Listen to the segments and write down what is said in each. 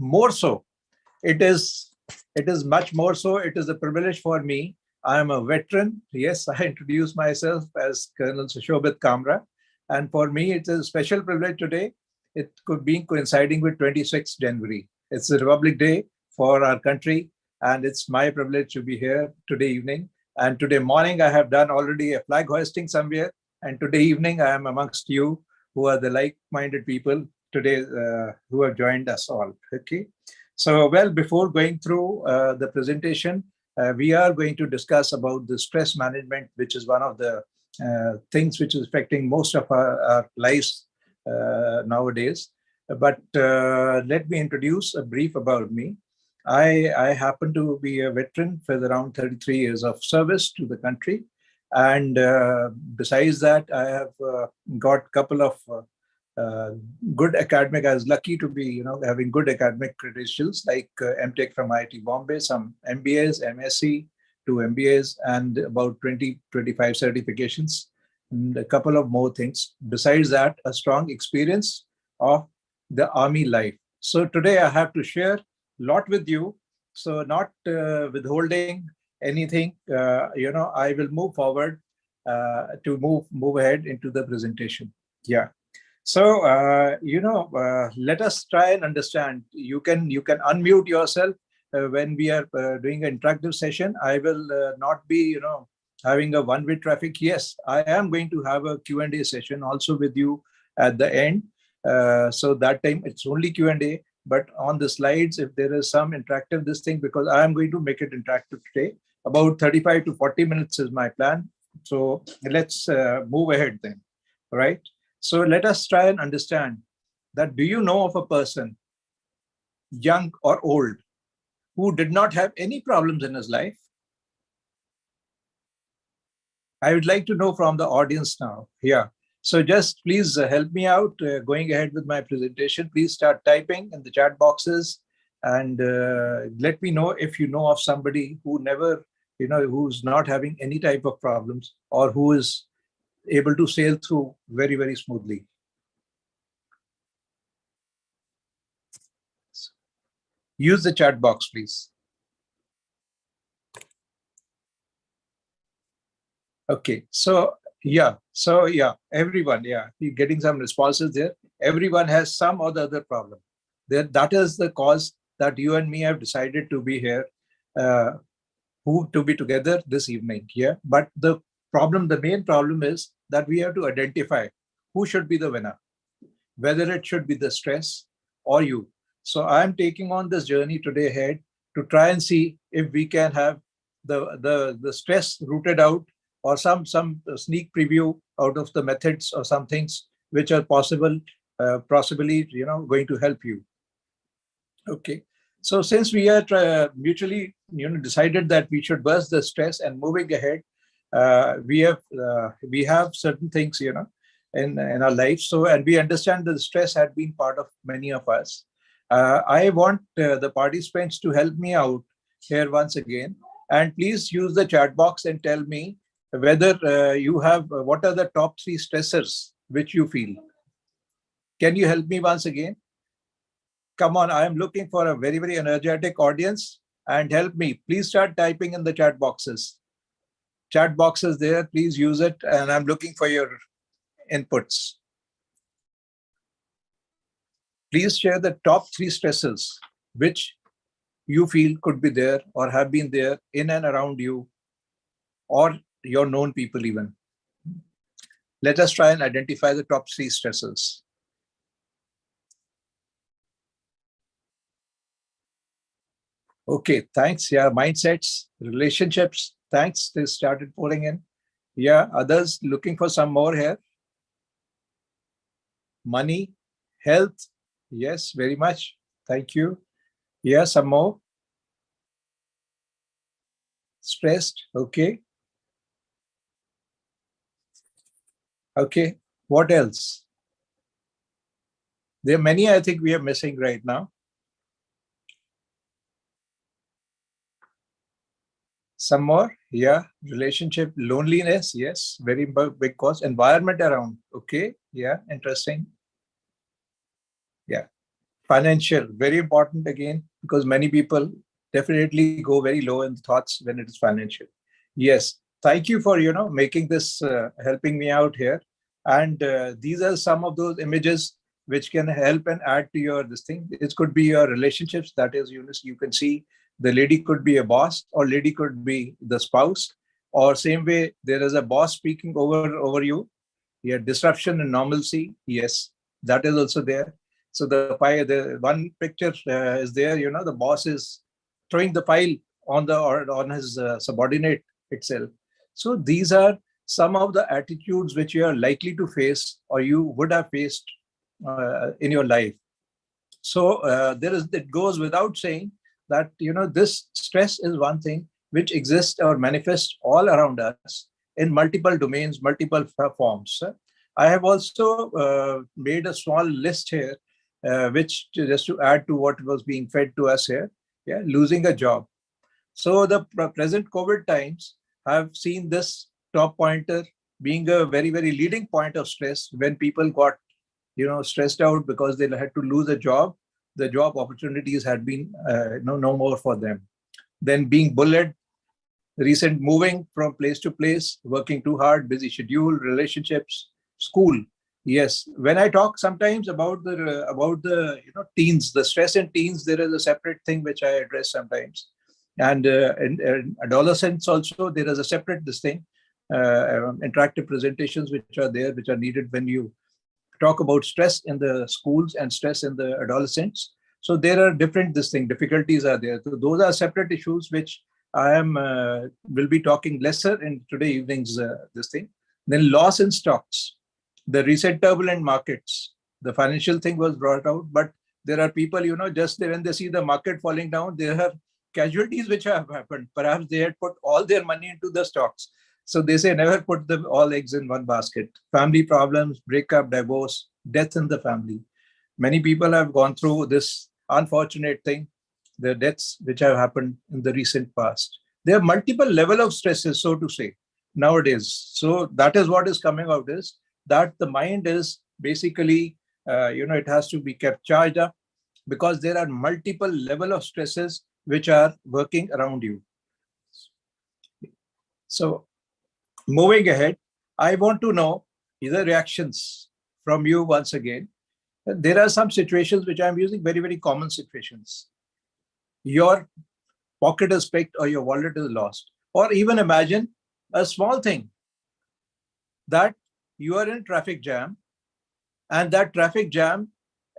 more so. It is much more so. It is a privilege for me. I am a veteran. Yes, I introduce myself as Col.Sushobit Kamra. And for me, it's a special privilege today. It could be coinciding with 26th January. It's a Republic Day for our country. And it's my privilege to be here today evening. And today morning, I have done already a flag hoisting somewhere. And today evening, I am amongst you who are the like-minded people today who have joined us all. Okay. So, well, before going through the presentation, we are going to discuss about the stress management, which is one of the things which is affecting most of our lives nowadays. But let me introduce a brief about me. I happen to be a veteran with around 33 years of service to the country. And besides that, I have got a couple of good academic. I was lucky to be, having good academic credentials like MTech from IIT Bombay, some MBAs, MSc, 2 MBAs, and about 20, 25 certifications, and a couple of more things. Besides that, a strong experience of the army life. So today I have to share a lot with you. So not withholding anything, I will move forward to move ahead into the presentation. Yeah. So, let us try and understand. You can unmute yourself when we are doing an interactive session. I will not be, having a one-way traffic. Yes, I am going to have a Q&A session also with you at the end. So that time it's only Q&A. But on the slides, if there is some interactive this thing, because I am going to make it interactive today, about 35 to 40 minutes is my plan. So let's move ahead then, right? So let us try and understand that, do you know of a person, young or old, who did not have any problems in his life? I would like to know from the audience now. Yeah. So just please help me out going ahead with my presentation. Please start typing in the chat boxes and let me know if you know of somebody who never, who's not having any type of problems or who is able to sail through very, very smoothly. Use the chat box, please. Okay, so yeah, everyone, you're getting some responses there. Everyone has some or the other problem. That is the cause that you and me have decided to be here, to be together this evening. Yeah, but the main problem is that we have to identify who should be the winner, whether it should be the stress or you. So I'm taking on this journey today ahead to try and see if we can have the stress rooted out, or some sneak preview out of the methods or some things which are possibly going to help you. Okay. So since we are mutually decided that we should burst the stress and moving ahead, we have certain things in our lives. So, and we understand that the stress had been part of many of us. I want the participants to help me out here once again, and please use the chat box and tell me whether you have what are the top 3 stressors which you feel. Can you help me once again? Come on, I am looking for a very, very energetic audience, and help me. Please start typing in the chat boxes. Chat boxes there, please use it, and I'm looking for your inputs. Please share the top 3 stressors which you feel could be there or have been there in and around you or your known people even. Let us try and identify the top 3 stressors. Okay, thanks. Yeah, mindsets, relationships. Thanks. They started pouring in. Yeah, others looking for some more here. Money, health. Yes, very much. Thank you. Yeah, some more. Stressed. Okay. Okay. What else? There are many I think we are missing right now. Some more. Yeah. Relationship, loneliness. Yes. Very big cause. Environment around. Okay. Yeah. Interesting. Yeah. Financial, very important again, because many people definitely go very low in thoughts when it is financial. Yes, thank you for making this, helping me out here. And these are some of those images which can help and add to your this thing. It could be your relationships. That is, you can see the lady could be a boss, or lady could be the spouse, or same way there is a boss speaking over you. Yeah, disruption and normalcy. Yes, that is also there. So the one picture is there. The boss is throwing the file on his subordinate itself. So these are some of the attitudes which you are likely to face, or you would have faced in your life. So it goes without saying that this stress is one thing which exists or manifests all around us in multiple domains, multiple forms. I have also made a small list here, which just to add to what was being fed to us here. Yeah, losing a job. So the present COVID times have seen this top pointer being a very, very leading point of stress when people got stressed out because they had to lose a job. The job opportunities had been no more for them. Then being bullied, recent moving from place to place, working too hard, busy schedule, relationships, school. Yes, when I talk sometimes about the teens, the stress in teens, there is a separate thing which I address sometimes, and in adolescents also there is a separate this thing, interactive presentations which are there, which are needed when you talk about stress in the schools and stress in the adolescents. So there are different this thing difficulties are there. So those are separate issues which I am will be talking lesser in today evening's this thing. Then loss in stocks, the recent turbulent markets, the financial thing was brought out, but there are people just when they see the market falling down, there are casualties which have happened. Perhaps they had put all their money into the stocks. So they say never put them all eggs in one basket. Family problems, breakup, divorce, death in the family. Many people have gone through this unfortunate thing, the deaths which have happened in the recent past. There are multiple level of stresses, so to say, nowadays. So that is what is coming out is that the mind is basically, it has to be kept charged up because there are multiple level of stresses which are working around you. So moving ahead, I want to know either reactions from you once again. There are some situations which I'm using, very, very common situations. Your pocket is picked or your wallet is lost. Or even imagine a small thing that you are in traffic jam, and that traffic jam,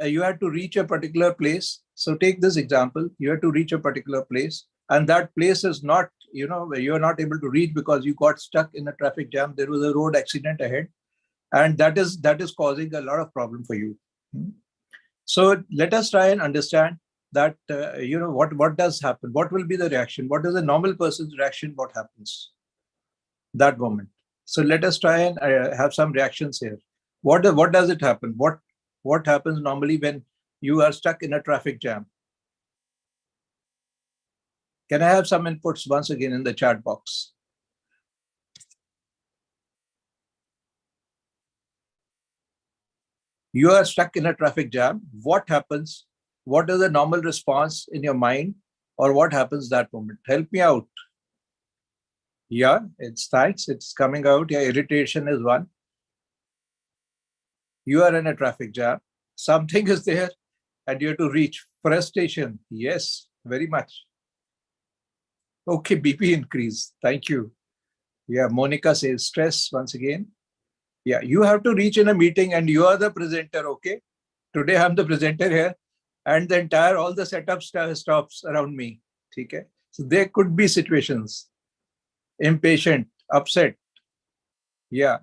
you had to reach a particular place. So take this example, you have to reach a particular place, and that place is not, you're not able to reach because you got stuck in a traffic jam. There was a road accident ahead, and that is causing a lot of problem for you. So let us try and understand that, what does happen? What will be the reaction? What is a normal person's reaction? What happens that moment? So let us try and have some reactions here. What does it happen? What happens normally when you are stuck in a traffic jam? Can I have some inputs once again in the chat box? You are stuck in a traffic jam. What happens? What is the normal response in your mind, or what happens that moment? Help me out. Yeah, it's thanks. It's coming out. Yeah, irritation is one. You are in a traffic jam. Something is there, and you have to reach. Frustration. Yes, very much. Okay, BP increase. Thank you. Yeah, Monica says stress once again. Yeah, you have to reach in a meeting and you are the presenter, okay? Today I'm the presenter here and the entire, all the setup stops around me, okay? So there could be situations, impatient, upset. Yeah,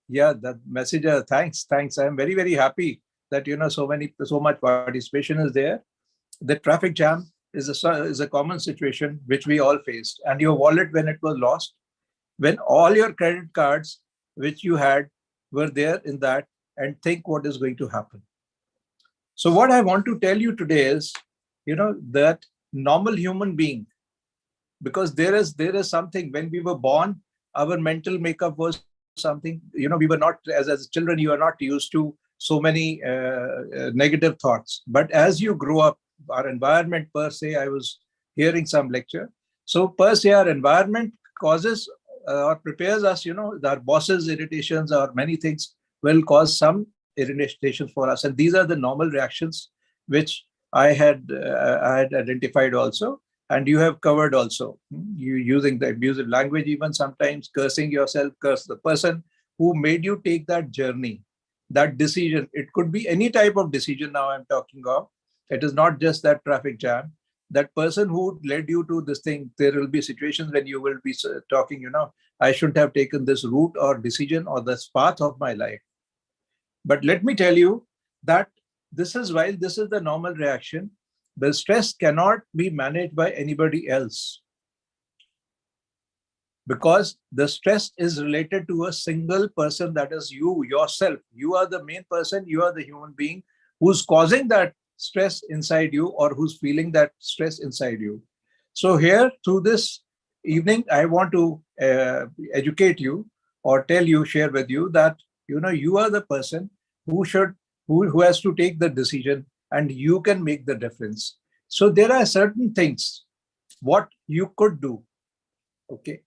that message, thanks. I'm very, very happy that, so much participation is there. The traffic jam is a common situation which we all faced. And your wallet, when it was lost, when all your credit cards which you had were there in that, and think what is going to happen. So what I want to tell you today is, that normal human being, because there is something, when we were born, our mental makeup was something, we were not, as children, you are not used to so many negative thoughts. But as you grow up, our environment per se, I was hearing some lecture. So per se, our environment causes or prepares us, our bosses' irritations or many things will cause some irritations for us. And these are the normal reactions which I had identified also. And you have covered also. You using the abusive language, even sometimes cursing yourself, curse the person who made you take that journey, that decision. It could be any type of decision now I'm talking of. It is not just that traffic jam. That person who led you to this thing, there will be situations when you will be talking, I shouldn't have taken this route or decision or this path of my life. But let me tell you that this is while this is the normal reaction, the stress cannot be managed by anybody else, because the stress is related to a single person, that is you yourself. You are the main person, you are the human being who's causing that stress inside you or who's feeling that stress inside you. So here through this evening, I want to educate you or tell you, share with you that you are the person who should who has to take the decision, and you can make the difference. So there are certain things what you could do. Okay,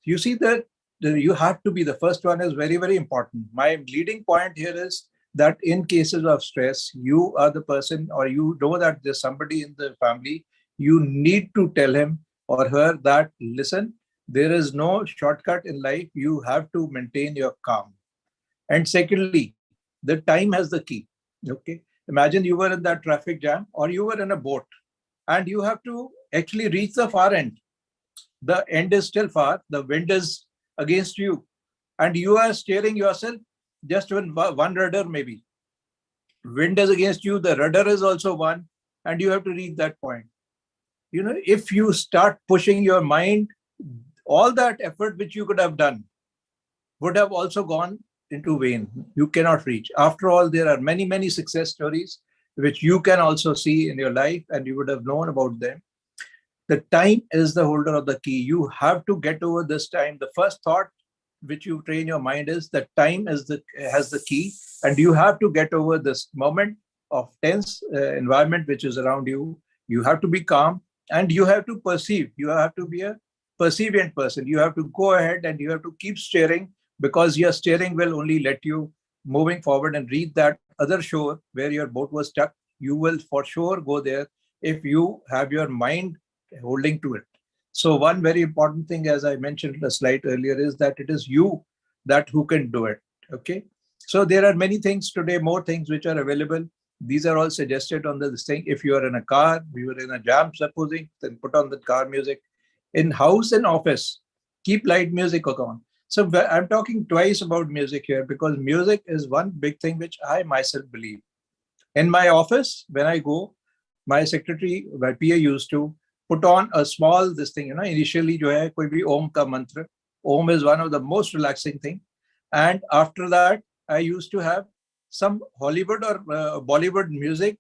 you see that you have to be, the first one is very, very important. My leading point here is that in cases of stress, you are the person, or you know that there's somebody in the family, you need to tell him or her that, listen, there is no shortcut in life. You have to maintain your calm. And secondly, the time has the key. Okay. Imagine you were in that traffic jam or you were in a boat and you have to actually reach the far end. The end is still far. The wind is against you and you are steering yourself just with one rudder maybe. Wind is against you. The rudder is also one, and you have to reach that point. If you start pushing your mind, all that effort which you could have done would have also gone into vain. You cannot reach. After all, there are many, many success stories which you can also see in your life, and you would have known about them. The time is the holder of the key. You have to get over this time. The first thought which you train your mind is that time has the key, and you have to get over this moment of tense environment which is around you. You have to be calm, and you have to perceive. You have to be a perseverant person. You have to go ahead and you have to keep steering, because your steering will only let you moving forward and reach that other shore where your boat was stuck. You will for sure go there if you have your mind holding to it. So one very important thing, as I mentioned a slide earlier, is that it is you that who can do it. Okay. So there are many things today, more things which are available. These are all suggested on this thing. If you are in a car, we were in a jam, supposing, then put on the car music. In house and office, keep light music on. So I'm talking twice about music here, because music is one big thing which I myself believe. In my office, when I go, my secretary, my PA used to put on a small this thing, initially jo hai koi bhi Om ka mantra. Om is one of the most relaxing thing. And after that, I used to have some Hollywood or Bollywood music,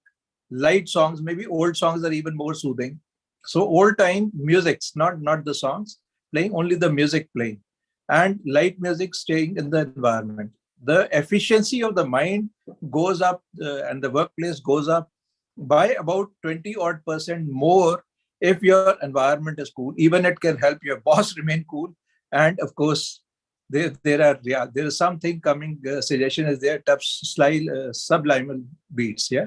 light songs, maybe old songs are even more soothing. So old time musics, not the songs, playing, only the music playing, and light music staying in the environment. The efficiency of the mind goes up, and the workplace goes up by about 20 odd % more if your environment is cool. Even it can help your boss remain cool. And of course, there is something coming. Suggestion is there, tough subliminal beats. Yeah.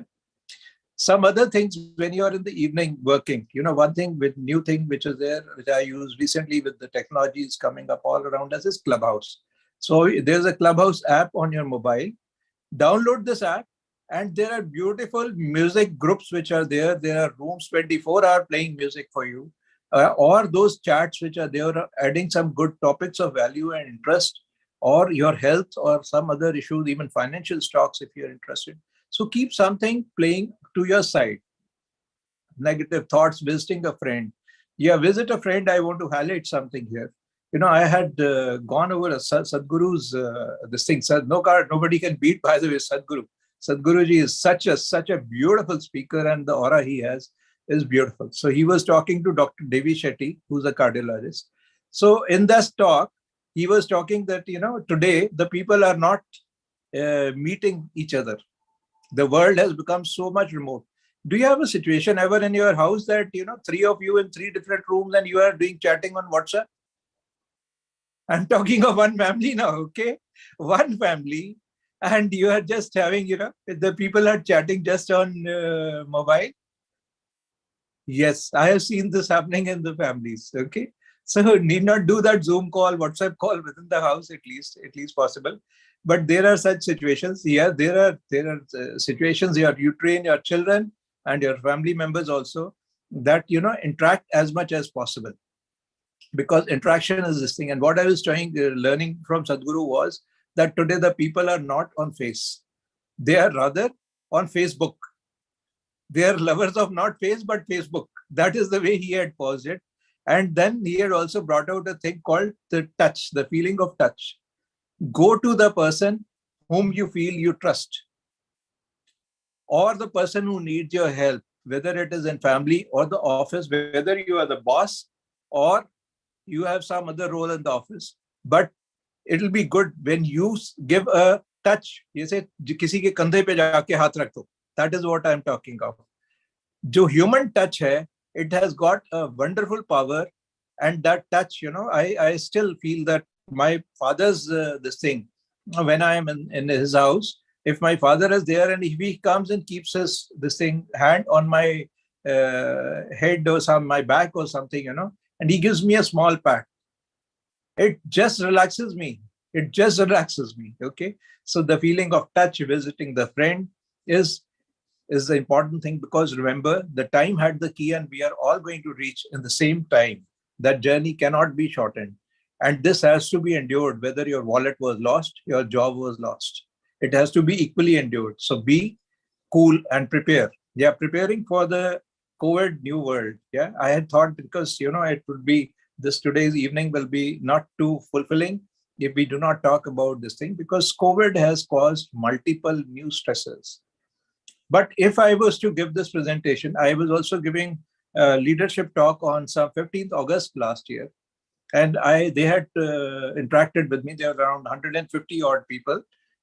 Some other things when you are in the evening working, one thing with new thing which is there, which I use recently with the technologies coming up all around us, is Clubhouse. So there's a Clubhouse app on your mobile. Download this app, and there are beautiful music groups which are there. There are rooms 24-hour playing music for you, or those chats which are there adding some good topics of value and interest, or your health, or some other issues, even financial stocks if you're interested. So keep something playing to your side. Negative thoughts, visiting a friend. Yeah, visit a friend. I want to highlight something here. I had gone over a Sadhguru's this thing. Nobody can beat, by the way, Sadhguru. Sadhguruji is such a beautiful speaker, and the aura he has is beautiful. So he was talking to Dr. Devi Shetty, who's a cardiologist. So in this talk, he was talking that, today the people are not meeting each other. The world has become so much remote. Do you have a situation ever in your house that, three of you in three different rooms and you are doing chatting on WhatsApp? I'm talking of one family now, okay? One family, and you are just having, the people are chatting just on mobile. Yes, I have seen this happening in the families, okay? So need not do that Zoom call, WhatsApp call within the house, at least possible. But there are such situations. Yeah, there are situations where you train your children and your family members also that, interact as much as possible, because interaction is this thing. And what I was learning from Sadhguru was that today the people are not on face. They are rather on Facebook. They are lovers of not face, but Facebook. That is the way he had paused it. And then he had also brought out a thing called the touch, the feeling of touch. Go to the person whom you feel you trust, or the person who needs your help, whether it is in family or the office, whether you are the boss or you have some other role in the office. But it'll be good when you give a touch. You say, किसी के कंधे पे जाके हाथ रख दो. That is what I'm talking of. जो human touch hai, it has got a wonderful power. And that touch, I still feel that my father's this thing, when I am in his house, if my father is there and if he comes and keeps his this thing hand on my head or my back or something, and he gives me a small pat, it just relaxes me. It just relaxes me. Okay. So the feeling of touch, visiting the friend is the important thing, because remember, the time had the key and we are all going to reach in the same time. That journey cannot be shortened. And this has to be endured, whether your wallet was lost, your job was lost. It has to be equally endured. So be cool and prepare. Yeah, preparing for the COVID new world. Yeah, I had thought, because, it would be this today's evening will be not too fulfilling if we do not talk about this thing, because COVID has caused multiple new stresses. But if I was to give this presentation, I was also giving a leadership talk on some 15th August last year. And they had interacted with me. There were around 150 odd people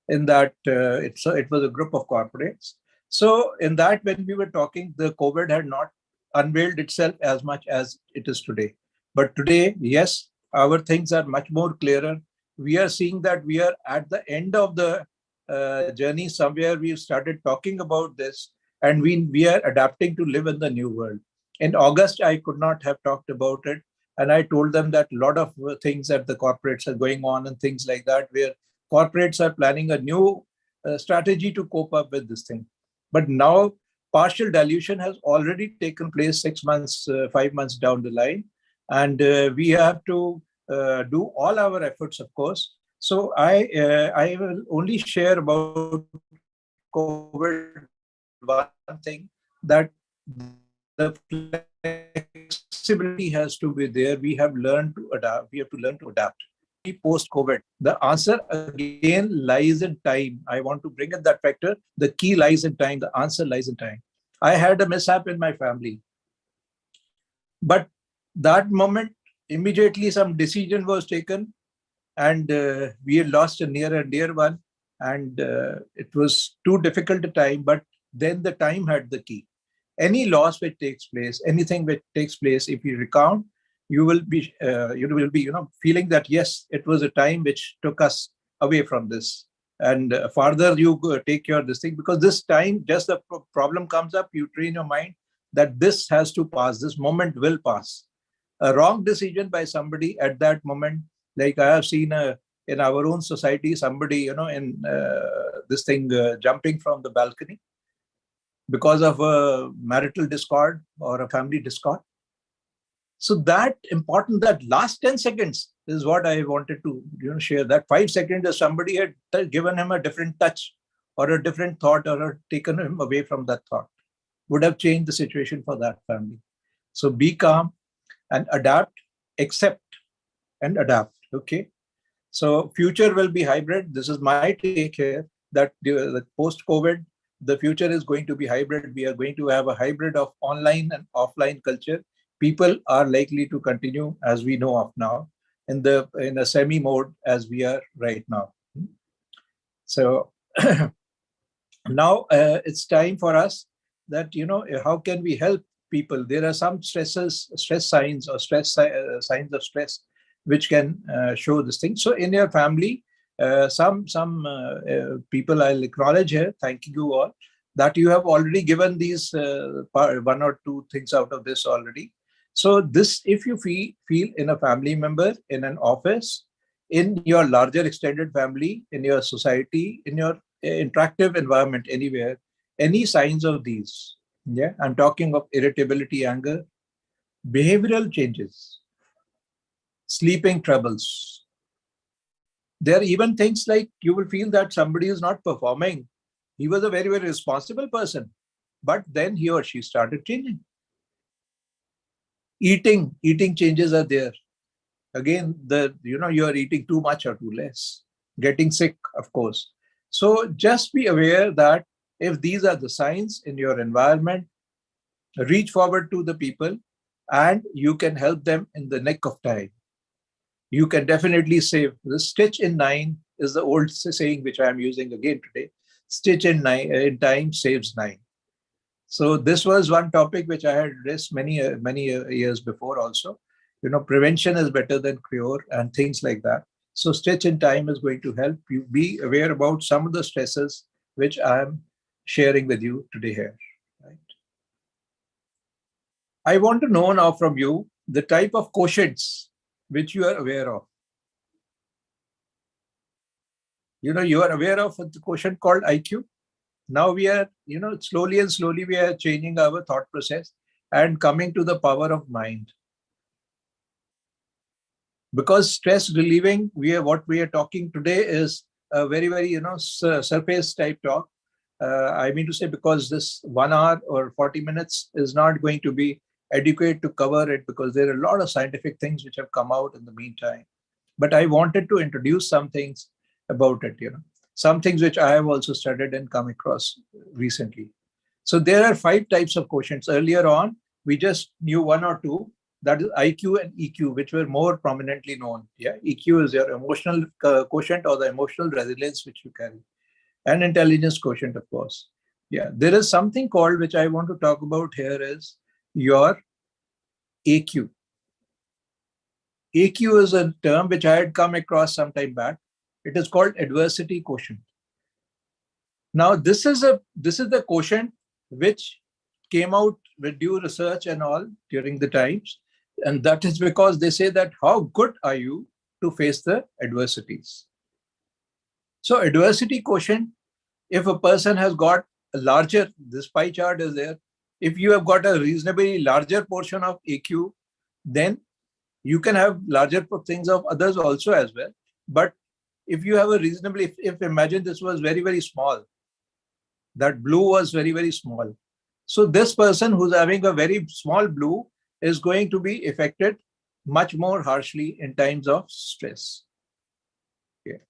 in that. It was a group of corporates. So in that, when we were talking, the COVID had not unveiled itself as much as it is today. But today, yes, our things are much more clearer. We are seeing that we are at the end of the journey. Somewhere we've started talking about this, and we are adapting to live in the new world. In August, I could not have talked about it. And I told them that a lot of things at the corporates are going on and things like that, where corporates are planning a new strategy to cope up with this thing. But now partial dilution has already taken place 6 months, 5 months down the line. And we have to do all our efforts, of course. So I will only share about COVID one thing, that the flexibility has to be there. We have learned to adapt. We have to learn to adapt. Post-COVID, the answer again lies in time. I want to bring in that factor. The key lies in time. The answer lies in time. I had a mishap in my family, but that moment, immediately some decision was taken, and we had lost a near and dear one, and it was too difficult a time. But then the time had the key. Any loss which takes place, anything which takes place, if you recount, you will be feeling that yes, it was a time which took us away from this. And further you take your this thing, because this time just the problem comes up, you train your mind that this has to pass, this moment will pass. A wrong decision by somebody at that moment, like I have seen in our own society, somebody in this thing jumping from the balcony because of a marital discord or a family discord. So that important, that last 10 seconds is what I wanted to share. That 5 seconds, if somebody had given him a different touch or a different thought, or had taken him away from that thought, would have changed the situation for that family. So be calm and adapt, accept and adapt. Okay. So future will be hybrid. This is my take here, that the post-COVID, the future is going to be hybrid. We are going to have a hybrid of online and offline culture. People are likely to continue, as we know of now, in a semi mode as we are right now. So Now it's time for us that, how can we help people? There are some stress signs or signs of stress which can show this thing. So in your family, some people I'll acknowledge here, thanking you all, that you have already given these one or two things out of this already. So this, if you feel in a family member, in an office, in your larger extended family, in your society, in your interactive environment, anywhere, any signs of these, yeah, I'm talking of irritability, anger, behavioral changes, sleeping troubles. There are even things like you will feel that somebody is not performing. He was a very, very responsible person, but then he or she started changing. Eating changes are there. Again, you are eating too much or too less. Getting sick, of course. So just be aware that if these are the signs in your environment, reach forward to the people and you can help them in the nick of time. You can definitely save. The stitch in nine is the old saying which I am using again today. Stitch in time saves nine. So this was one topic which I had addressed many years before also. Prevention is better than cure and things like that. So stitch in time is going to help you be aware about some of the stresses which I am sharing with you today here. Right? I want to know now from you the type of quotients which you are aware of. You are aware of the quotient called IQ. Now we are, slowly and slowly we are changing our thought process and coming to the power of mind. Because stress relieving, what we are talking today is a very, very, surface type talk. I mean to say, because this 1 hour or 40 minutes is not going to be adequate to cover it, because there are a lot of scientific things which have come out in the meantime. But I wanted to introduce some things about it, some things which I have also studied and come across recently. So there are 5 types of quotients. Earlier on, we just knew 1 or 2. That is IQ and EQ, which were more prominently known. Yeah, EQ is your emotional quotient or the emotional resilience which you carry, and intelligence quotient, of course. Yeah, there is something called, which I want to talk about here, is your AQ. AQ is a term which I had come across some time back. It is called adversity quotient. Now, this is the quotient which came out with due research and all during the times. And that is because they say that how good are you to face the adversities. So adversity quotient, if a person has got a larger, this pie chart is there, if you have got a reasonably larger portion of AQ, then you can have larger things of others also as well. But if you have a reasonably, if imagine this was very, very small, that blue was very, very small. So this person who's having a very small blue is going to be affected much more harshly in times of stress. Okay.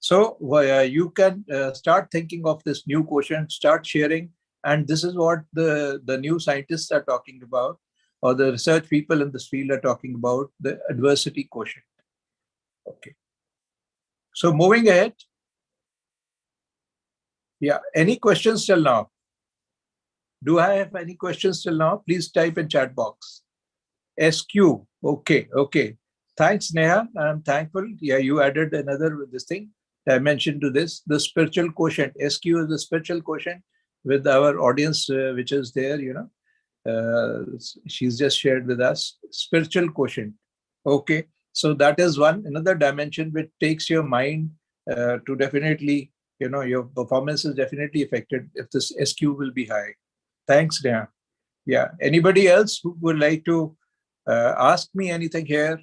So you can start thinking of this new quotient, start sharing. And this is what the new scientists are talking about, or the research people in this field are talking about, the adversity quotient. Okay. So moving ahead. Yeah. Any questions till now? Do I have any questions till now? Please type in chat box. SQ. Okay. Okay. Thanks, Neha. I'm thankful. Yeah, you added another this thing dimension to this. The spiritual quotient. SQ is the spiritual quotient with our audience, which is there, she's just shared with us. Spiritual quotient. Okay. So that is another dimension which takes your mind to definitely, your performance is definitely affected if this SQ will be high. Thanks, Neha. Yeah. Anybody else who would like to ask me anything here?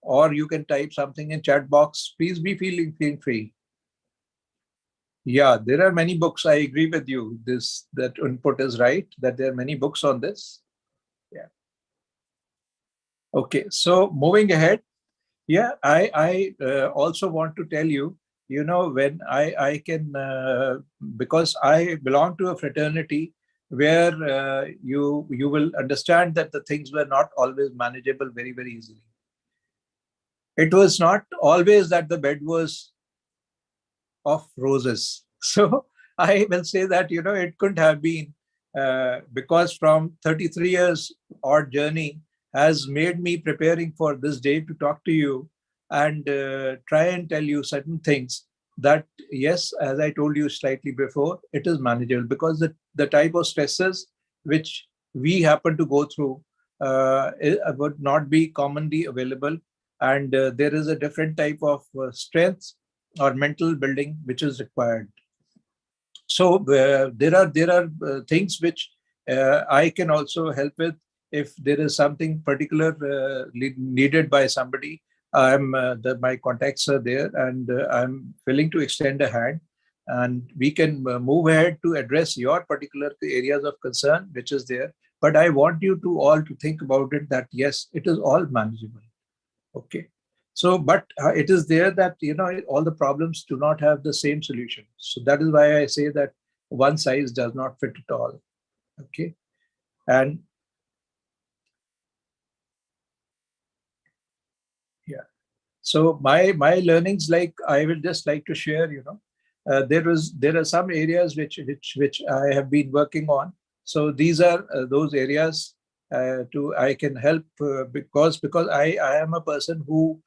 Or you can type something in chat box. Please be feeling free. Yeah, there are many books. I agree with you. That input is right, that there are many books on this. Yeah. Okay. So moving ahead. Yeah, I also want to tell you, when I can, because I belong to a fraternity where you will understand that the things were not always manageable very, very easily. It was not always that the bed was of roses. So I will say that, it couldn't have been, because from 33 years odd journey has made me preparing for this day to talk to you and try and tell you certain things that, yes, as I told you slightly before, it is manageable, because the type of stresses which we happen to go through would not be commonly available. And there is a different type of strength or mental building which is required. So there are things which I can also help with. If there is something particular needed by somebody, my contacts are there, and I'm willing to extend a hand, and we can move ahead to address your particular areas of concern which is there. But I want you to all to think about it, that yes, it is all manageable. Okay. So, but it is there that, all the problems do not have the same solution. So that is why I say that one size does not fit it all. Okay. And yeah. So my learnings, like I will just like to share, there are some areas which I have been working on. So these are those areas to I can help, because I am a person who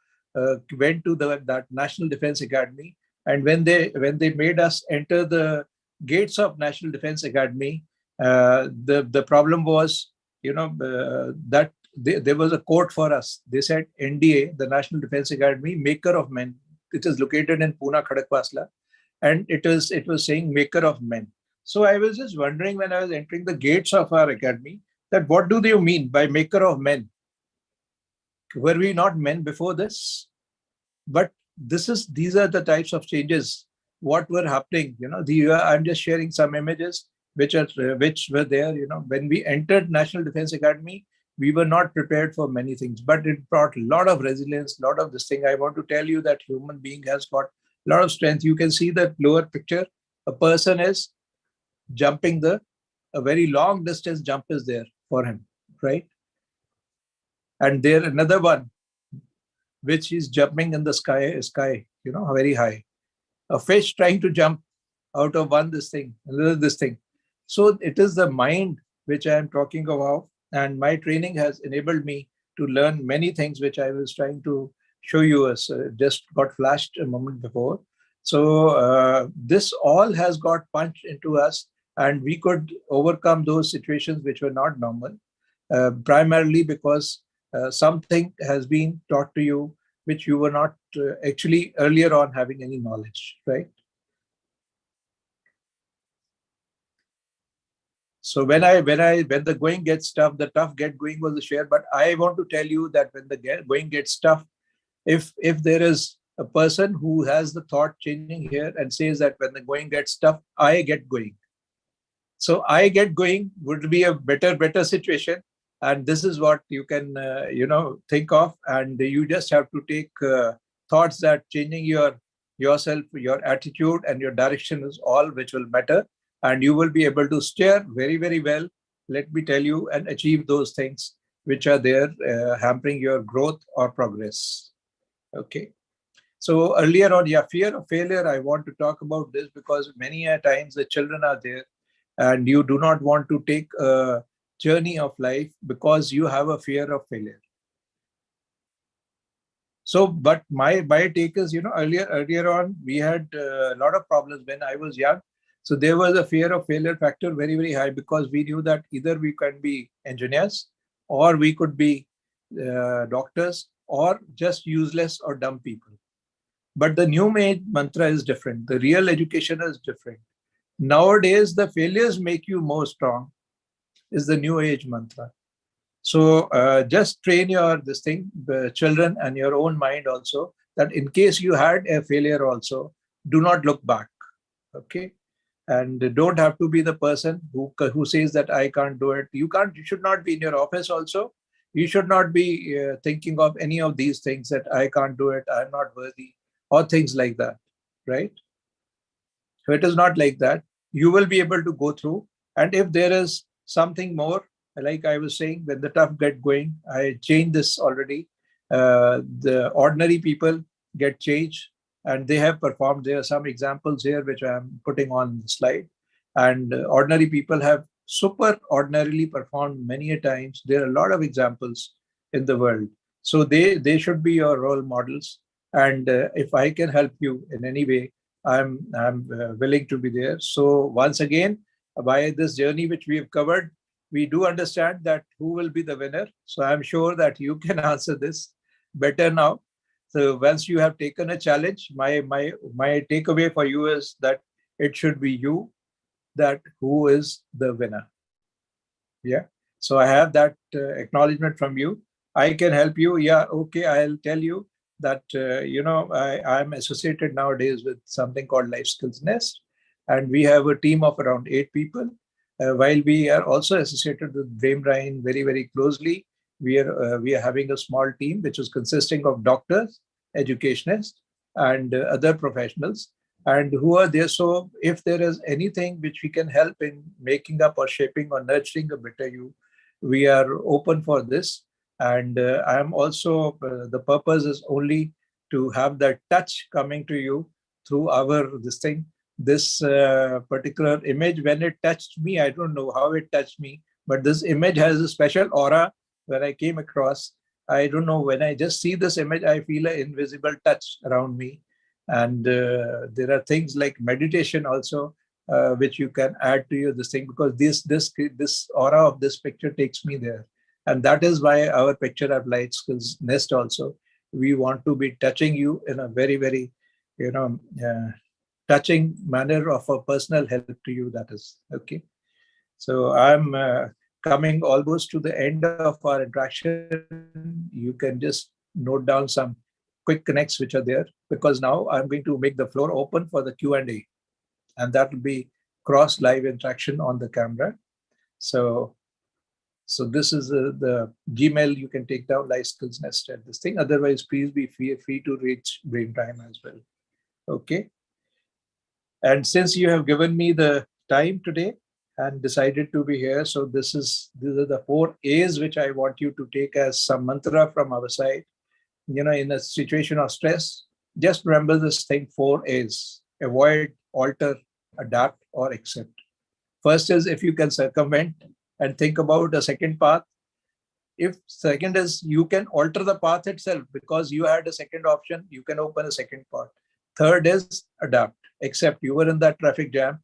went to that National Defense Academy, and when they made us enter the gates of National Defense Academy, the problem was, that there was a quote for us. They said NDA, the National Defense Academy, maker of men. It is located in Pune, Khadakwasla, and it was saying maker of men. So I was just wondering when I was entering the gates of our academy, that what do they mean by maker of men? Were we not men before this? But these are the types of changes what were happening. I'm just sharing some images which were there. When we entered National Defense Academy, we were not prepared for many things, but it brought a lot of resilience, a lot of this thing. I want to tell you that human being has got a lot of strength. You can see that lower picture. A person is jumping a very long distance jump is there for him, right? And there another one which is jumping in the sky, very high. A fish trying to jump out of this thing, another this thing. So it is the mind which I am talking about, and my training has enabled me to learn many things which I was trying to show you, as just got flashed a moment before. So this all has got punched into us, and we could overcome those situations which were not normal, primarily because something has been taught to you which you were not actually earlier on having any knowledge, right? So when the going gets tough, the tough get going was the share. But I want to tell you that when the going gets tough, if there is a person who has the thought changing here and says that when the going gets tough, I get going. So I get going would be a better situation, and this is what you can think of, and you just have to take thoughts that changing yourself, your attitude, and your direction is all which will matter, and you will be able to steer very, very well. Let me tell you, and achieve those things which are there hampering your growth or progress. Okay. So earlier on, yeah, fear of failure, I want to talk about this because many a times the children are there and you do not want to take a journey of life because you have a fear of failure. So, but my take is, earlier on, we had a lot of problems when I was young. So there was a fear of failure factor very, very high because we knew that either we can be engineers or we could be doctors or just useless or dumb people. But the new age mantra is different. The real education is different. Nowadays, the failures make you more strong is the new age mantra. So just train the children and your own mind also, that in case you had a failure also, do not look back. Okay. And don't have to be the person who says that I can't do it. You should not be in your office also. You should not be thinking of any of these things that I can't do it, I'm not worthy, or things like that. Right. So it is not like that. You will be able to go through. And if there is something more, like I was saying, when the tough get going, I changed this already. The ordinary people get changed and they have performed. There are some examples here which I'm putting on the slide. And ordinary people have super ordinarily performed many a times. There are a lot of examples in the world. So they should be your role models. And if I can help you in any way, I'm willing to be there. So once again, by this journey which we have covered, we do understand that who will be the winner. So I'm sure that you can answer this better now. So once you have taken a challenge, my takeaway for you is that it should be you that who is the winner. Yeah. So I have that acknowledgement from you. I can help you. Yeah. Okay. I'll tell you that, I'm associated nowadays with something called Life Skills Nest. And we have a team of around 8 people. While we are also associated with Brain very, very closely, we are having a small team which is consisting of doctors, educationists, and other professionals, and who are there. So if there is anything which we can help in making up or shaping or nurturing a better you, we are open for this. And I am also, the purpose is only to have that touch coming to you through this particular image. When it touched me, I don't know how it touched me, but this image has a special aura. When I came across, I don't know, when I just see this image, I feel an invisible touch around me. And there are things like meditation also, which you can add to your this thing, because this aura of this picture takes me there. And that is why our picture at Light Skills Nest also, we want to be touching you in a very, very, touching manner of a personal help to you. That is okay. So I'm coming almost to the end of our interaction. You can just note down some quick connects which are there, because now I'm going to make the floor open for the Q&A, and that will be cross live interaction on the camera. So this is the Gmail. You can take down Life Skills Nest at this thing. Otherwise, please be free to reach Brain Time as well. Okay. And since you have given me the time today and decided to be here, so these are the 4 A's which I want you to take as some mantra from our side. In a situation of stress, just remember this thing, 4 A's: avoid, alter, adapt, or accept. First is if you can circumvent and think about a second path. If second is you can alter the path itself because you had a second option, you can open a second path. Third is adapt, accept. You were in that traffic jam,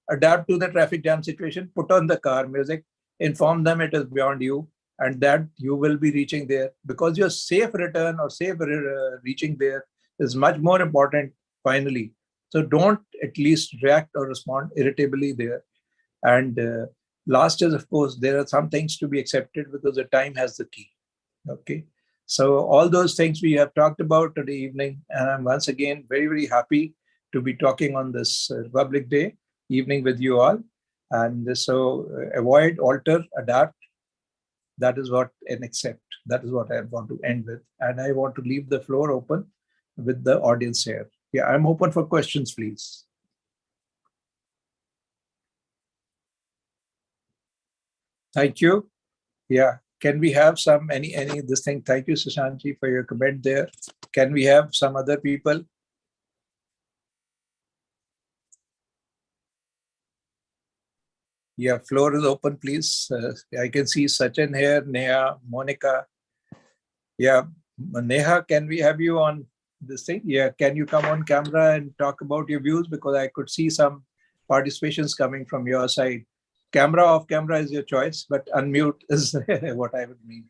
adapt to the traffic jam situation, put on the car music, inform them it is beyond you, and that you will be reaching there, because your safe return or safe reaching there is much more important finally. So don't at least react or respond irritably there. And last is, of course, there are some things to be accepted because the time has the key. Okay. So all those things we have talked about today evening, and I'm once again very, very happy to be talking on this Republic Day evening with you all. And so avoid, alter, adapt. That is what, and accept. That is what I want to end with. And I want to leave the floor open with the audience here. Yeah, I'm open for questions, please. Thank you. Yeah. Can we have any this thing? Thank you, Sushantji, for your comment there. Can we have some other people? Yeah, floor is open, please. I can see Sachin here, Neha, Monica. Yeah, Neha, can we have you on this thing? Yeah, can you come on camera and talk about your views? Because I could see some participations coming from your side. Camera, off camera is your choice, but unmute is what I would mean.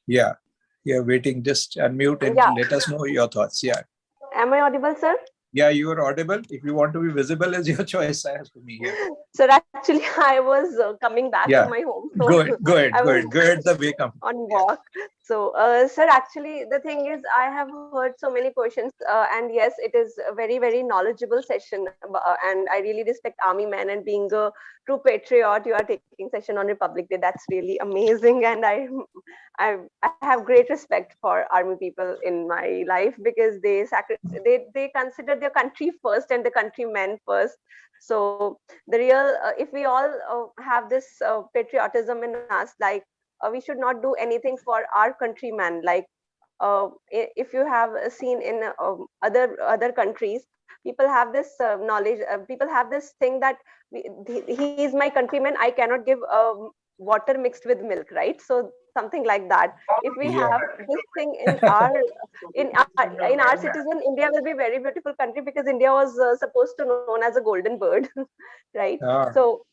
Yeah, waiting. Just unmute and let us know your thoughts. Yeah. Am I audible, sir? Yeah, you are audible. If you want to be visible, is your choice. As for me here. Sir, actually, I was coming back to my home. So go ahead. The way come. On walk. So, sir, actually, the thing is, I have heard so many questions, and yes, it is a very, very knowledgeable session. And I really respect Army man, and being a true patriot, you are taking session on Republic Day. That's really amazing, and I have great respect for Army people in my life, because they consider their country first and the countrymen first. So the real, if we all have this patriotism in us, like we should not do anything for our countryman. Like if you have seen in other countries, people have this knowledge, people have this thing that he is my countryman, I cannot give water mixed with milk, right? So something like that. If we Yeah. have this thing in our citizen, India will be a very beautiful country, because India was supposed to known as a golden bird, right? Ah, So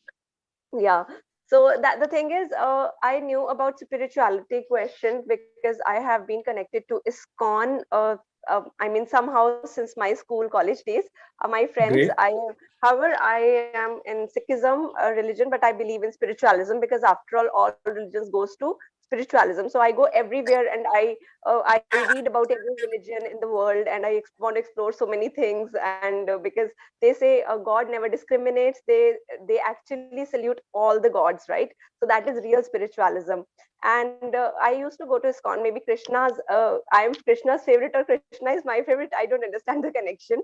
yeah. So that the thing is, I knew about spirituality question because I have been connected to ISKCON. I mean, somehow since my school college days. My friends, great. however, I am in Sikhism religion, but I believe in spiritualism, because after all religions goes to spiritualism. So I go everywhere, and I read about every religion in the world, and I want to explore so many things. And because they say God never discriminates, they actually salute all the gods, right? So that is real spiritualism. And I used to go to ISKCON. Maybe Krishna's I am Krishna's favorite, or Krishna is my favorite, I don't understand the connection.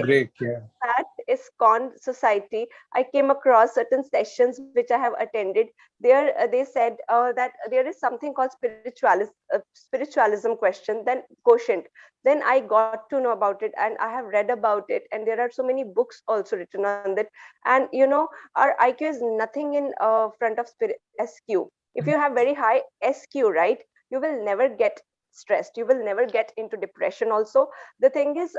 Great. Yeah. That ISKCON society, I came across certain sessions which I have attended. There, they said that there is something called spiritualism question, then quotient. Then I got to know about it, and I have read about it, and there are so many books also written on that. And our IQ is nothing in front of spirit SQ. If you have very high SQ, right, you will never get stressed. You will never get into depression. Also, the thing is,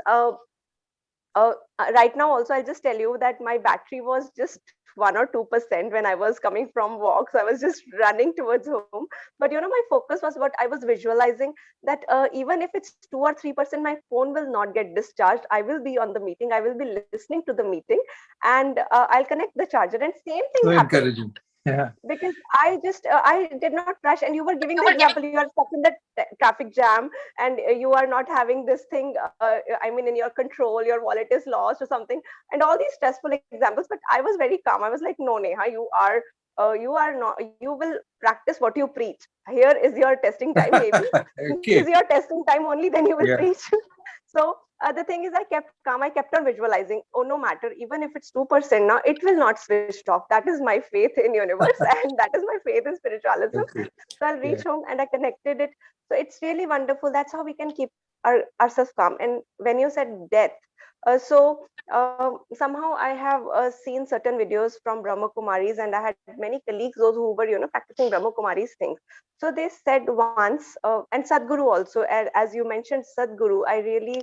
right now also, I'll just tell you that my battery was just 1 or 2% when I was coming from walks. I was just running towards home. But my focus was what I was visualizing, that even if it's 2 or 3%, my phone will not get discharged. I will be on the meeting, I will be listening to the meeting, and I'll connect the charger, and same So thing happened. encouraging. Yeah. Because I did not rush. And you were giving the example, you are stuck in the traffic jam, and you are not having this thing, I mean, in your control, your wallet is lost or something, and all these stressful examples. But I was very calm. I was like, no, Neha, you are not, you will practice what you preach. Here is your testing time. Maybe this is Okay. your testing time, only then you will Yeah. preach. So the thing is, I kept calm. I kept on visualizing. Oh, no matter, even if it's 2% now, it will not switch off. That is my faith in universe, and that is my faith in spiritualism. Okay. So I'll Yeah. reach home, and I connected it. So it's really wonderful. That's how we can keep ourselves calm. And when you said death, somehow I have seen certain videos from Brahma Kumaris, and I had many colleagues, those who were practicing Brahma Kumaris things. So they said once, and Sadhguru also, as you mentioned, Sadhguru, I really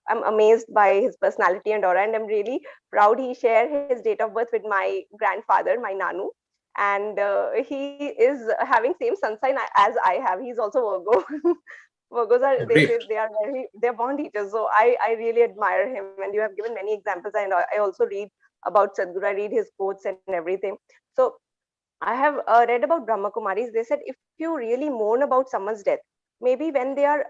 am amazed by his personality and aura, and I'm really proud he shared his date of birth with my grandfather, my Nanu. And he is having same sun sign as I have. He's also Virgo. Virgos are, they Great. say they're bond eaters. So I really admire him, and you have given many examples. And I also read about Sadhguru. I read his quotes and everything. So I have read about Brahma Kumaris. They said if you really mourn about someone's death, maybe when they are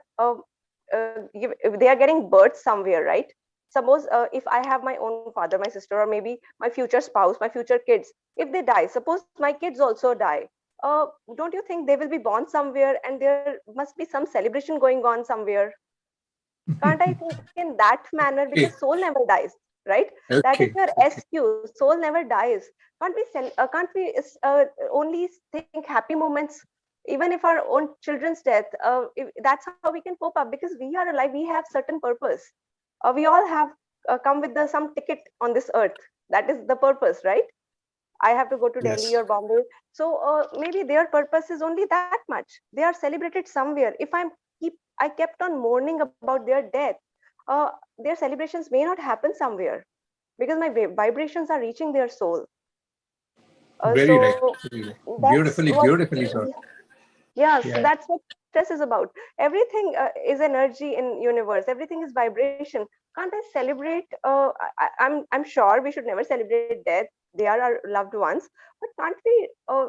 if they are getting birth somewhere, right? Suppose if I have my own father, my sister, or maybe my future spouse, my future kids, if they die, suppose my kids also die, don't you think they will be born somewhere, and there must be some celebration going on somewhere? Can't I think in that manner? Because Okay. soul never dies, right? That is Okay. your Okay. SQ. Soul never dies. Can't we only think happy moments, even if our own children's death? That's how we can cope up, because we are alive. We have certain purpose. We all have come with some ticket on this earth. That is the purpose, right? I have to go to Delhi Yes. or Bombay. So maybe their purpose is only that much. They are celebrated somewhere. If I kept on mourning about their death, their celebrations may not happen somewhere, because my vibrations are reaching their soul. Very right. So Very right. that's Beautifully, what. beautifully thought. Yeah, so Yeah. that's what stress is about. Everything is energy in universe. Everything is vibration. Can't I celebrate? I'm sure we should never celebrate death. They are our loved ones, but can't we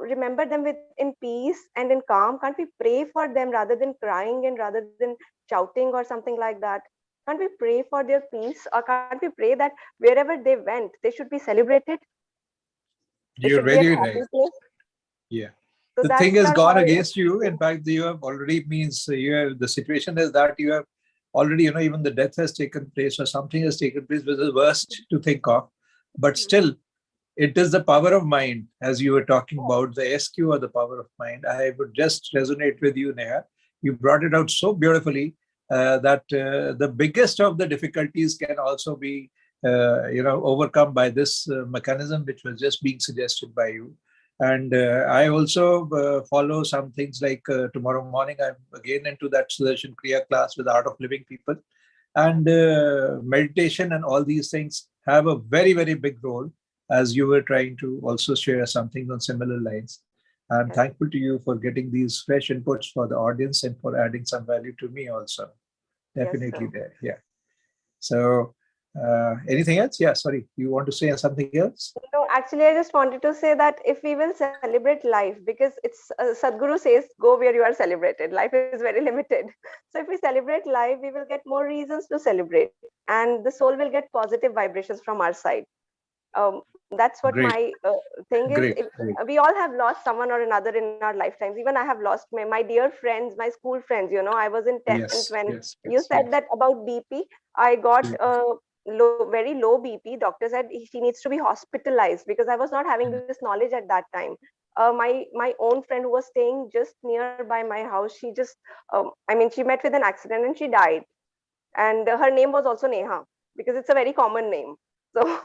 remember them with in peace and in calm? Can't we pray for them rather than crying and rather than shouting or something like that? Can't we pray for their peace, or can't we pray that wherever they went, they should be celebrated? They You're should be at very happy right. place. Yeah. So The thing that's has our gone power. against you. In fact, you have already means you have the situation is that you have already, even the death has taken place or something has taken place, which is worst to think of. But Mhm. still, It is the power of mind, as you were talking about the SQ or the power of mind. I would just resonate with you, Neha. You brought it out so beautifully that the biggest of the difficulties can also be, overcome by this mechanism, which was just being suggested by you. And I also follow some things like tomorrow morning, I'm again into that Sudarshan Kriya class with Art of Living People. And meditation and all these things have a very, very big role, as you were trying to also share something on similar lines. I'm Yes, thankful to you for getting these fresh inputs for the audience and for adding some value to me also. yes, Definitely sir. there. Yeah. So, anything else? Yeah, sorry. You want to say something else? No, actually, I just wanted to say that if we will celebrate life, because it's Sadhguru says, go where you are celebrated. Life is very limited. So if we celebrate life, we will get more reasons to celebrate, and the soul will get positive vibrations from our side. That's what Great, my thing is. great, great. We all have lost someone or another in our lifetimes. Even I have lost my dear friends, my school friends. I was in 10th Yes, when yes, you yes, said yes. that about BP. I got Yes. very low BP. Doctor said she needs to be hospitalized because I was not having this knowledge at that time. My own friend who was staying just nearby my house, she just, I mean, she met with an accident and she died. And her name was also Neha because it's a very common name. So,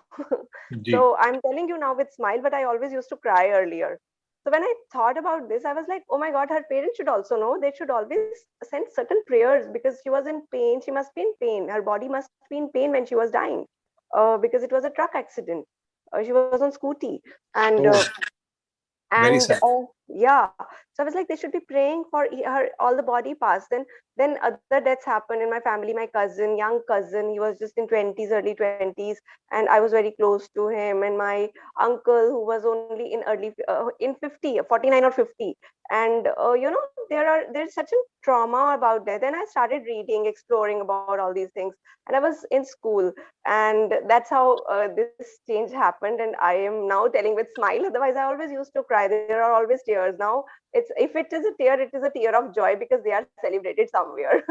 Indeed. so I'm telling you now with smile, but I always used to cry earlier. So when I thought about this, I was like, oh my God, her parents should also know. They should always send certain prayers because she was in pain. She must be in pain. Her body must be in pain when she was dying, because it was a truck accident. She was on scooty, and Oh, very and sad. yeah, so I was like, they should be praying for her all the body parts. Then other deaths happened in my family. My cousin, young cousin, he was just in 20s, early 20s, and I was very close to him. And my uncle who was only in in 50, 49 or 50. And there's such a trauma about death. And I started reading, exploring about all these things, and I was in school. And that's how this change happened, and I am now telling with smile. Otherwise I always used to cry. There are always tears. Now it's, if it is a tear, it is a tear of joy because they are celebrated somewhere.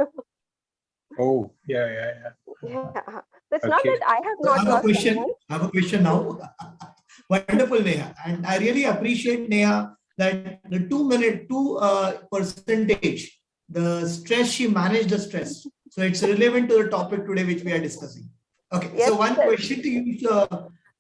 Oh, yeah, yeah, yeah. Yeah, Uh-huh. so it's not that Okay. I have So not lost someone. I have a question now. Wonderful, Neha. And I really appreciate, Neha, that the 2 minute, two percentage, the stress, she managed the stress. So it's relevant to the topic today, which we are discussing. Okay, Yes, so one sir. question to you,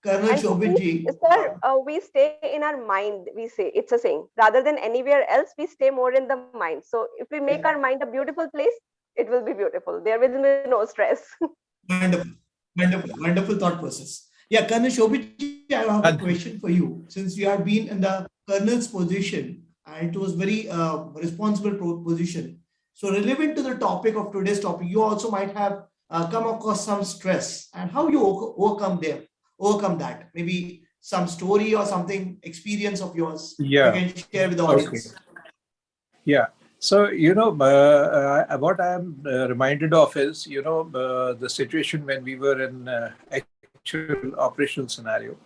Colonel And Shobit see, ji. sir, we stay in our mind, we say, it's a saying, rather than anywhere else, we stay more in the mind. So if we make our mind a beautiful place, it will be beautiful. There will be no stress. Wonderful, wonderful thought process. Yeah, Colonel Shobit ji, I have a And question for you. Since you have been in the Colonel's position, and it was very responsible position. So relevant to the topic of today's topic, you also might have come across some stress and how you overcome that. Maybe some story or something experience of yours you yeah, can share with the okay. audience. Yeah. So, what I'm reminded of is, the situation when we were in actual operational scenario.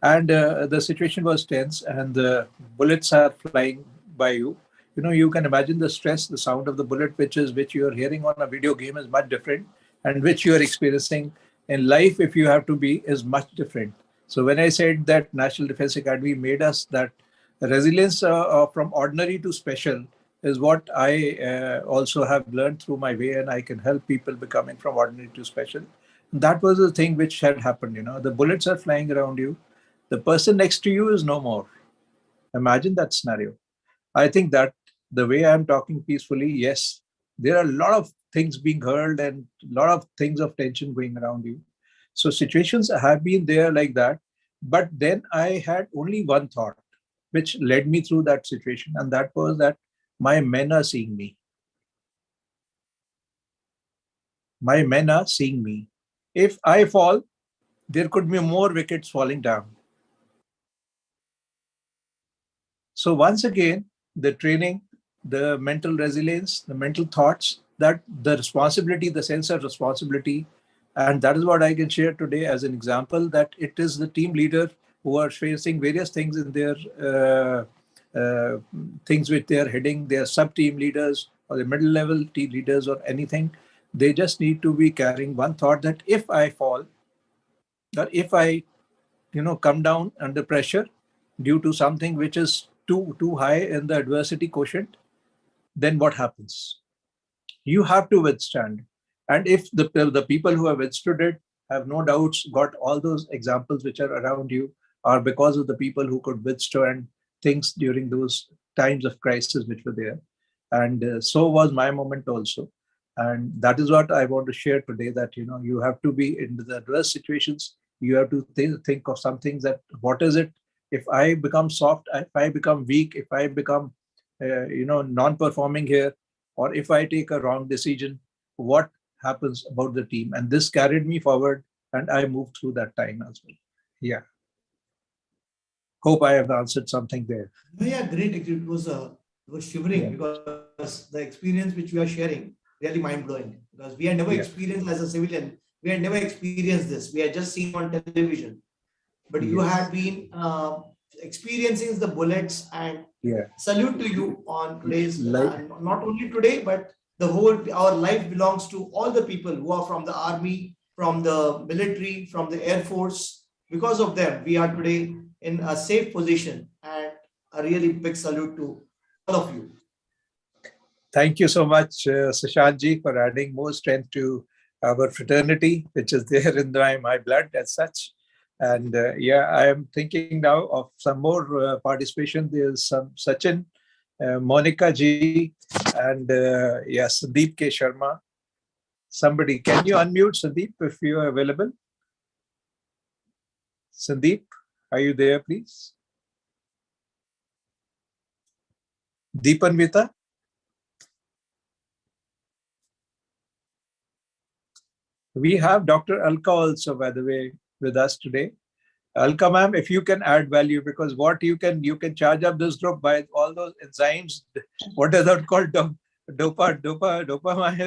And the situation was tense and the bullets are flying by you. You can imagine the stress, the sound of the bullet, which you're hearing on a video game is much different, and which you're experiencing in life, if you have to be, is much different. So when I said that National Defense Academy made us that resilience from ordinary to special is what I also have learned through my way, and I can help people becoming from ordinary to special. That was the thing which had happened. The bullets are flying around you. The person next to you is no more. Imagine that scenario. I think that the way I'm talking peacefully, yes, there are a lot of things being hurled and a lot of things of tension going around you. So situations have been there like that. But then I had only one thought which led me through that situation, and that was that my men are seeing me. My men are seeing me. If I fall, there could be more wickets falling down. So once again, the training, the mental resilience, the mental thoughts, that the responsibility, the sense of responsibility, and that is what I can share today as an example, that it is the team leader who are facing various things in their things which they are heading, their sub team leaders or the middle level team leaders or anything. They just need to be carrying one thought that if I fall or if I come down under pressure due to something which is too high in the adversity quotient, then what happens? You have to withstand. And if the people who have withstood it have no doubts got all those examples which are around you are because of the people who could withstand things during those times of crisis which were there. And so was my moment also. And that is what I want to share today, that you have to be in the adverse situations. You have to think of some things, that what is it if I become soft, if I become weak, if I become non-performing here, or if I take a wrong decision, what happens about the team? And this carried me forward, and I moved through that time as well. Yeah. Hope I have answered something there. Yeah, great. It was shivering, because the experience which we are sharing really mind blowing, because we had never experienced as a civilian. We had never experienced this. We had just seen on television, but you had been experiencing the bullets, and salute to you on today's. Not only today, but the whole our life belongs to all the people who are from the army, from the military, from the air force. Because of them, we are today in a safe position, and a really big salute to all of you. Thank you so much, Sushantji, for adding more strength to our fraternity, which is there in my blood as such. And I am thinking now of some more participation. There's some Sachin, Monica Ji, and Sandeep K. Sharma. Somebody, can you unmute Sandeep if you are available? Sandeep, are you there, please? Deepanvita? We have Dr. Alka also, by the way, with us today. Alka ma'am, if you can add value, because what you can charge up this group by all those enzymes. What is that called? Dopamine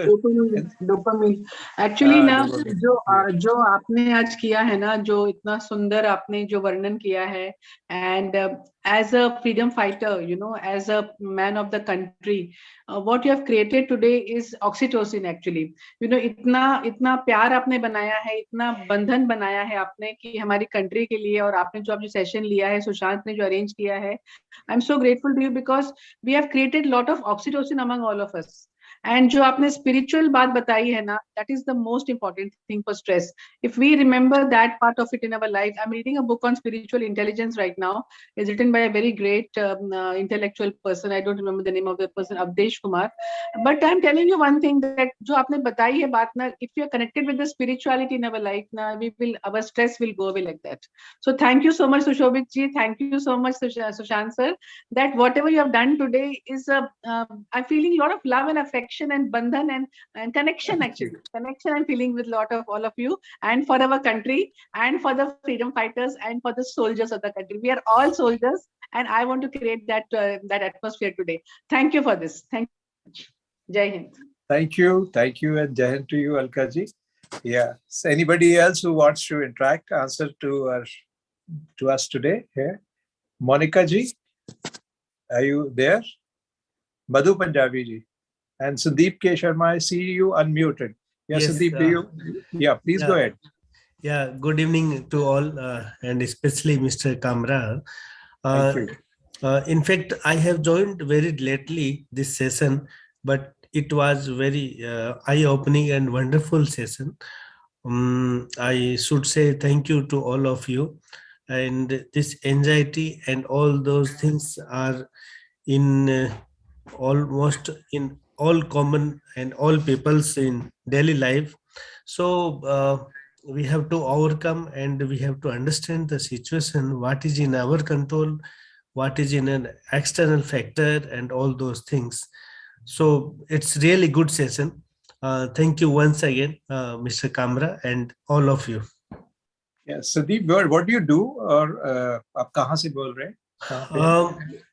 actually ना जो आपने आज किया है ना, जो इतना सुंदर आपने जो वर्णन किया है, and as a freedom fighter, as a man of the country, what you have created today is oxytocin actually. इतना प्यार आपने बनाया है, इतना बंधन बनाया है आपने कि हमारी कंट्री के लिए, और आपने जो सेशन लिया है, सुशांत ने जो अरेंज किया है, I am so grateful to you, because we have created lot of oxytocin among all of us. And जो आपने स्पिरिचुअल बात बताई है ना, that is the most important thing for stress. If we remember that part of it in our life, I am reading a book on spiritual intelligence right now. It's written by a very great intellectual person. I don't remember the name of the person, Avdesh Kumar. But I'm telling you one thing, that जो आपने बताई है बात ना, if you are connected with the spirituality in our life ना, our stress will go away like that. So thank you so much, Sushobit ji. Thank you so much, Sushant sir, that whatever you have done today is I'm feeling a lot of love and affection and bandhan and connection actually. Connection I'm feeling with a lot of all of you, and for our country, and for the freedom fighters, and for the soldiers of the country. We are all soldiers, and I want to create that atmosphere today. Thank you for this. Thank you. Jai Hind. Thank you, and Jai Hind to you, Alka ji. Yeah. So anybody else who wants to interact, answer to us today here? Monica ji, are you there? Madhu Punjabi ji and Sandeep K. Sharma, I see you unmuted. Yes, Sandeep, do you? Yeah, please go ahead. Yeah, good evening to all, and especially Mr. Kamra. Thank you. In fact, I have joined very lately this session, but it was very eye-opening and wonderful session. I should say thank you to all of you. And this anxiety and all those things are in almost in all common and all people's in daily life. So we have to overcome, and we have to understand the situation, what is in our control, what is in an external factor, and all those things. So it's really good session. Thank you once again, Mr. Kamra, and all of you. Yes, Sandeep, what do you do, or आप कहाँ से बोल रहे हैं?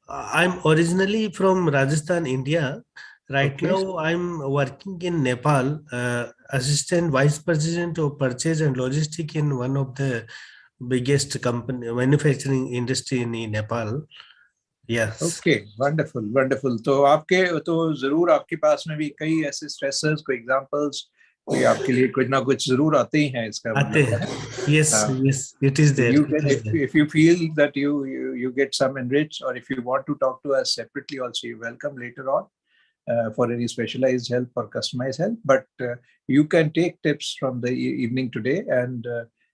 I'm originally from Rajasthan, India. Right now, I'm working in Nepal, assistant vice president of purchase and logistics in one of the biggest company manufacturing industry in Nepal. Yes. Okay, wonderful. तो जरूर आपके पास में भी कई ऐसे stressors को examples कोई आपके लिए कुछ ना कुछ जरूर आते ही हैं, इसका आते मतलब है हैं. ना? Yes, yes, it is there. You It can, is there. if you feel that you get some enriched, or if you want to talk to us separately also, you're welcome later on for any specialized help or customized help. But you can take tips from the evening today, and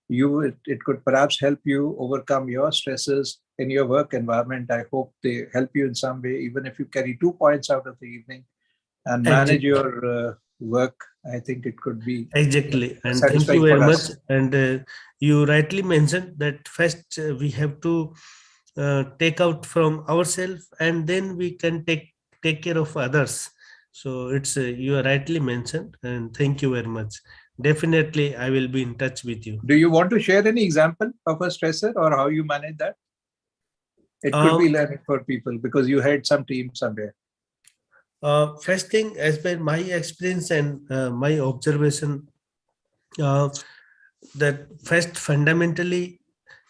it could perhaps help you overcome your stresses in your work environment. I hope they help you in some way, even if you carry 2 points out of the evening and manage Exactly. your work. I think it could be Exactly. And thank you satisfying very for much. us. And you rightly mentioned that first we have to take out from ourselves, and then we can take care of others. So it's you are rightly mentioned, and thank you very much. Definitely, I will be in touch with you. Do you want to share any example of a stressor or how you manage that? It could be learning for people because you had some team somewhere. First thing, as per my experience and my observation, that first fundamentally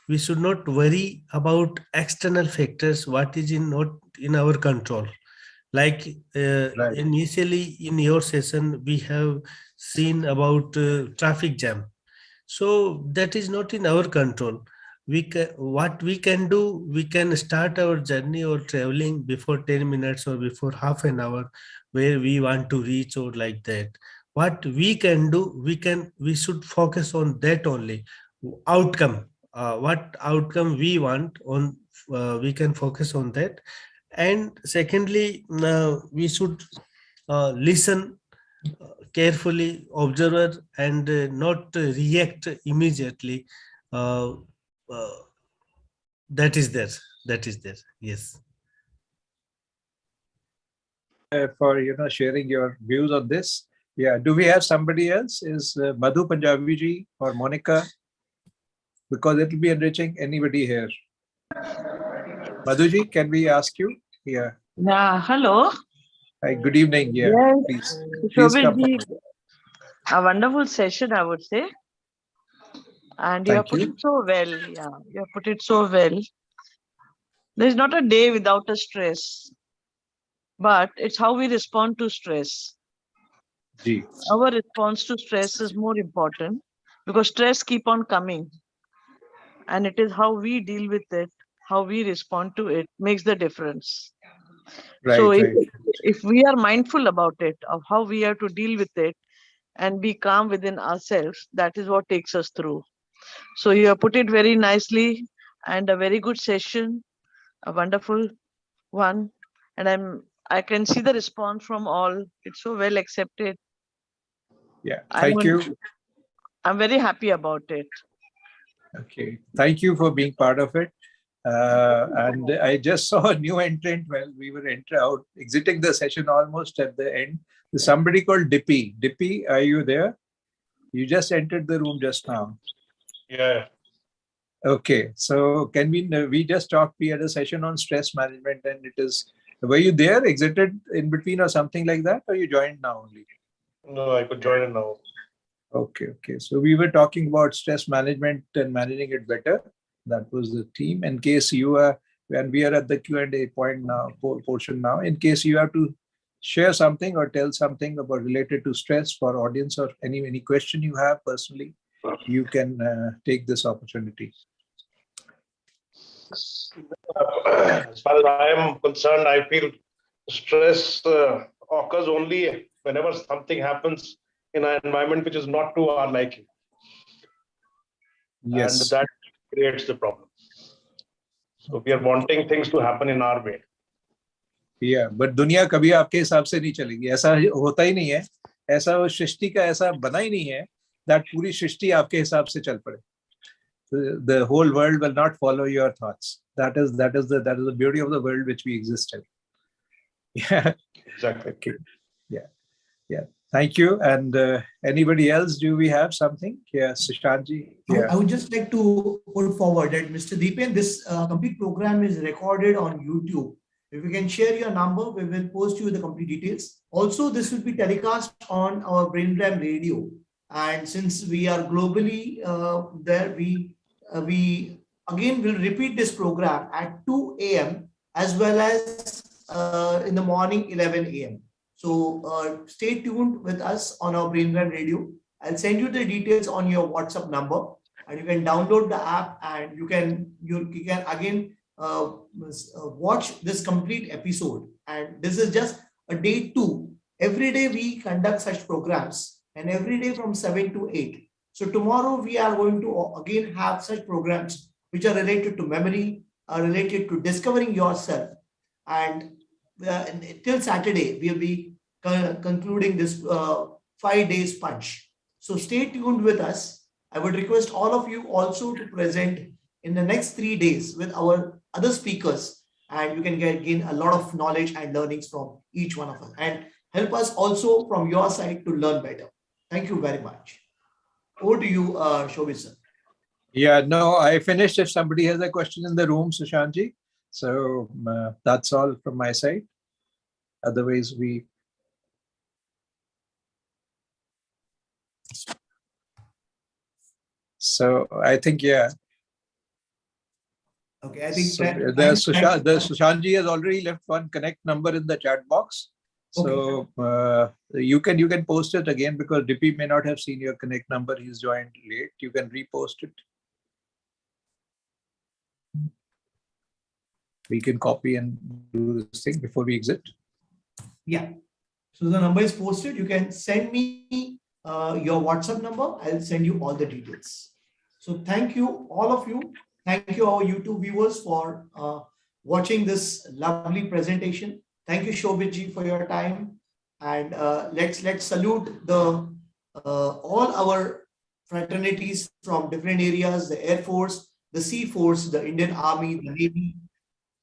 we should not worry about external factors, what is not in our control. Like Right. initially in your session we have seen about traffic jam, so that is not in our control. What we can do, we can start our journey or traveling before 10 minutes or before half an hour where we want to reach, or like that. What we can do, we should focus on that only. Outcome, what outcome we want on, we can focus on that. And secondly, we should listen carefully, observe, and not react immediately. uh, uh, that is there, yes. For sharing your views on this. Yeah. Do we have somebody else? Is Madhu Punjabi ji or Monica? Because it will be enriching. Anybody here? Madhu ji, can we ask you? Yeah. Yeah, hello. Hi, good evening. Yeah. Yes, Please Sushobit come ji, forward. a wonderful session, I would say. And you have Thank put you. it so well. Yeah, you have put it so well. There is not a day without a stress, but it's how we respond to stress. Ji. Our response to stress is more important because stress keep on coming. And it is how we deal with it, how we respond to it makes the difference. So Right, right. if we are mindful about it, of how we have to deal with it and be calm within ourselves, that is what takes us through. So you have put it very nicely, and a very good session, a wonderful one. And I can see the response from all. It's so well accepted. Yeah. Thank you. I'm very happy about it. Okay. Thank you for being part of it. And I just saw a new entrant. Well, we were exiting the session almost at the end. There's somebody called Dippy. Dippy, are you there? You just entered the room just now. Yeah. Okay. So can we just talked, we had a session on stress management, and were you there, exited in between or something like that, or you joined now only? No, I could join in now. Okay. So we were talking about stress management and managing it better. That was the theme. In case you are, when we are at the Q&A point now, portion now, in case you have to share something or tell something about related to stress for audience, or any question you have personally, you can take this opportunity. As far as I am concerned, I feel stress occurs only whenever something happens in an environment which is not to our liking. Yes. And that creates the problem. So we are wanting things to happen in our way. Yeah, but दुनिया कभी आपके हिसाब से नहीं चलेगी, ऐसा होता ही नहीं है, ऐसा वो सृष्टि का ऐसा बना ही नहीं है that पूरी सृष्टि आपके हिसाब से चल पड़े. The whole world will not follow your thoughts. That is the beauty of the world which we exist in. Yeah. Exactly. Okay. Yeah. Thank you. And anybody else? Do we have something? Yeah, Sushanji. Yeah. I would just like to put forward that Mr. Deepan, this complete program is recorded on YouTube. If you can share your number, we will post you the complete details. Also, this will be telecast on our Braingram radio. And since we are globally there, we again will repeat this program at 2 a.m. as well as in the morning 11 a.m. So stay tuned with us on our Braingram Radio. I'll send you the details on your WhatsApp number, and you can download the app, and you can again watch this complete episode. And this is just a day 2. Every day we conduct such programs, and every day from 7 to 8. So tomorrow we are going to again have such programs which are related to memory, are related to discovering yourself. And till Saturday, we'll be concluding this 5 days punch. So stay tuned with us. I would request all of you also to present in the next 3 days with our other speakers, and you can gain a lot of knowledge and learnings from each one of us, and help us also from your side to learn better. Thank you very much. Over to you, Shobit sir. Yeah, no, I finished. If somebody has a question in the room, Sushantji. So that's all from my side. Otherwise, we. So I think, yeah. Okay, I think so the Sushantji has already left one connect number in the chat box. So you can post it again, because Dippy may not have seen your connect number. He's joined late. You can repost it. We can copy and do this thing before we exit. Yeah. So the number is posted. You can send me your WhatsApp number. I'll send you all the details. So thank you, all of you. Thank you, our YouTube viewers, for watching this lovely presentation. Thank you, Shobit-ji, for your time. And let's salute the all our fraternities from different areas: the Air Force, the Sea Force, the Indian Army, the Navy,